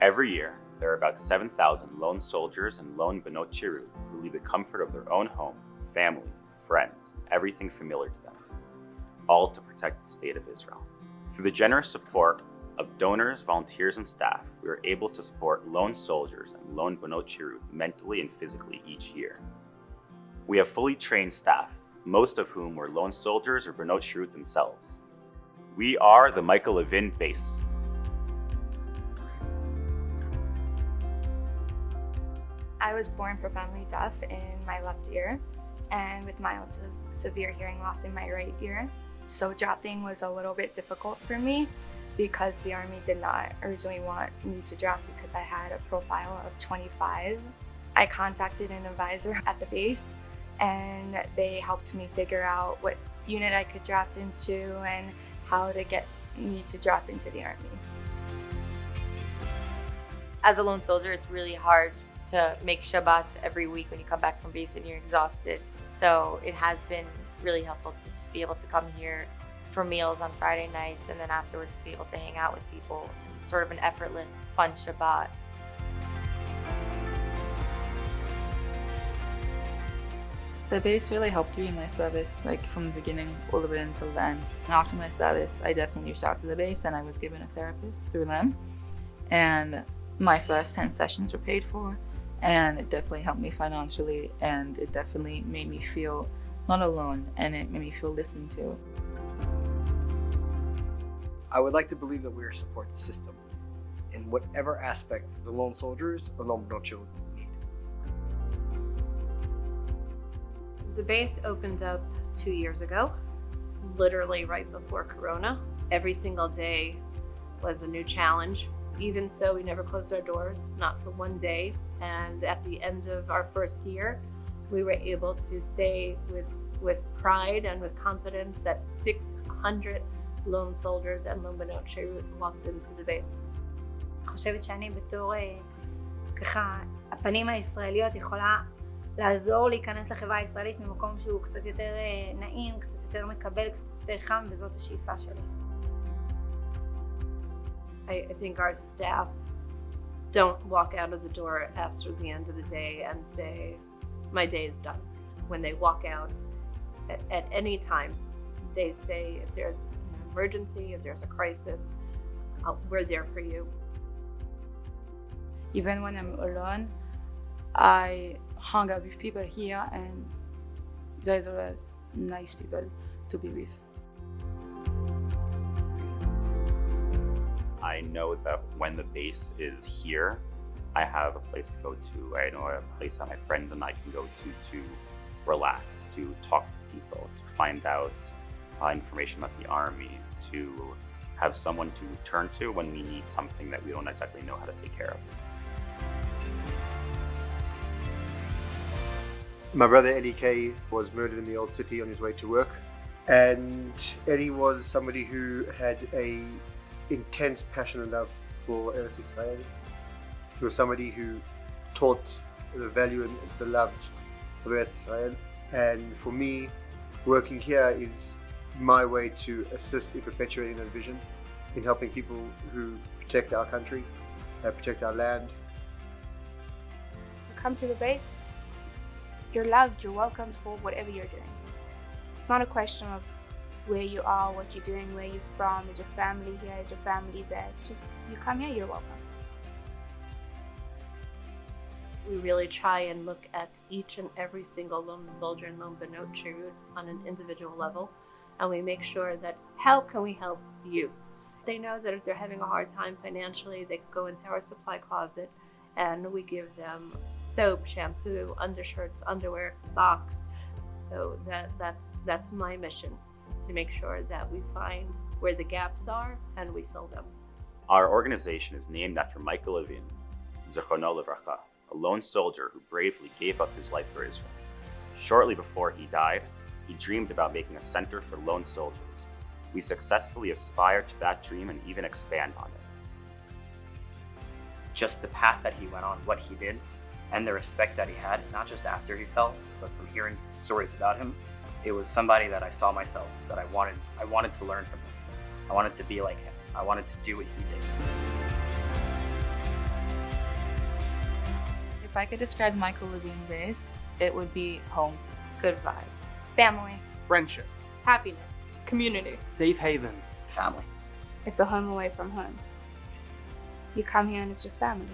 Every year, there are about 7,000 lone soldiers and lone Benot Chirut who leave the comfort of their own home, family, friends, everything familiar to them, all to protect the state of Israel. Through the generous support of donors, volunteers, and staff, we are able to support lone soldiers and lone Benot Chirut mentally and physically each year. We have fully trained staff, most of whom were lone soldiers or Benot Chirut themselves. We are the Michael Levin base. I was born profoundly deaf in my left ear and with mild to severe hearing loss in my right ear. So drafting was a little bit difficult for me because the Army did not originally want me to draft because I had a profile of 25. I contacted an advisor at the base and they helped me figure out what unit I could draft into and how to get me to draft into the Army. As a lone soldier, it's really hard to make Shabbat every week when you come back from base and you're exhausted. So it has been really helpful to just be able to come here for meals on Friday nights and then afterwards be able to hang out with people. Sort of an effortless, fun Shabbat. The base really helped me in my service, like from the beginning all the way until the end. After my service, I definitely reached out to the base and I was given a therapist through them. And my first 10 sessions were paid for, and it definitely helped me financially, and it definitely made me feel not alone, and it made me feel listened to. I would like to believe that we're a support system in whatever aspect the lone soldiers or lone Benot Chirut need. The base opened up 2 years ago, literally right before Corona. Every single day was a new challenge. Even so, we never closed our doors, not for one day. And at the end of our first year, we were able to say with pride and with confidence that 600 lone soldiers and lone Benot Chirut walked into the base. אני חושבת שאני בתור ככה הפנים הישראליות יכולה לעזור להיכנס לחברה הישראלית ממקום שהוא קצת יותר נעים, קצת יותר מקבל, קצת יותר חם, וזאת השאיפה שלי. I think our staff don't walk out of the door after the end of the day and say, my day is done. When they walk out at any time, they say, if there's an emergency, if there's a crisis, we're there for you. Even when I'm alone, I hang out with people here, and there's always nice people to be with. I know that when the base is here, I have a place to go to. I know a place that my friends and I can go to relax, to talk to people, to find out information about the Army, to have someone to turn to when we need something that we don't exactly know how to take care of. My brother Eddie K was murdered in the old city on his way to work, and Eddie was somebody who had a intense passion and love for Eretz Israel. He was somebody who taught the value and the love of Eretz Israel, and for me, working here is my way to assist in perpetuating that vision, in helping people who protect our country, protect our land. You come to the base, you're loved, you're welcomed for whatever you're doing. It's not a question of where you are, what you're doing, where you're from, is your family here, is your family there. It's just, you come here, you're welcome. We really try and look at each and every single lone soldier and lone Benot Chirut on an individual level, and we make sure that how can we help you? They know that if they're having a hard time financially, they can go into our supply closet and we give them soap, shampoo, undershirts, underwear, socks. So that's my mission, to make sure that we find where the gaps are and we fill them. Our organization is named after Michael Levin, Zichrono Livracha, a lone soldier who bravely gave up his life for Israel. Shortly before he died, he dreamed about making a center for lone soldiers. We successfully aspire to that dream and even expand on it. Just the path that he went on, what he did, and the respect that he had, not just after he fell, but from hearing stories about him, it was somebody that I saw myself, that I wanted to learn from him. I wanted to be like him. I wanted to do what he did. If I could describe Michael Levin base, it would be home. Good vibes. Family. Friendship. Happiness. Community. Safe haven. Family. It's a home away from home. You come here and it's just family.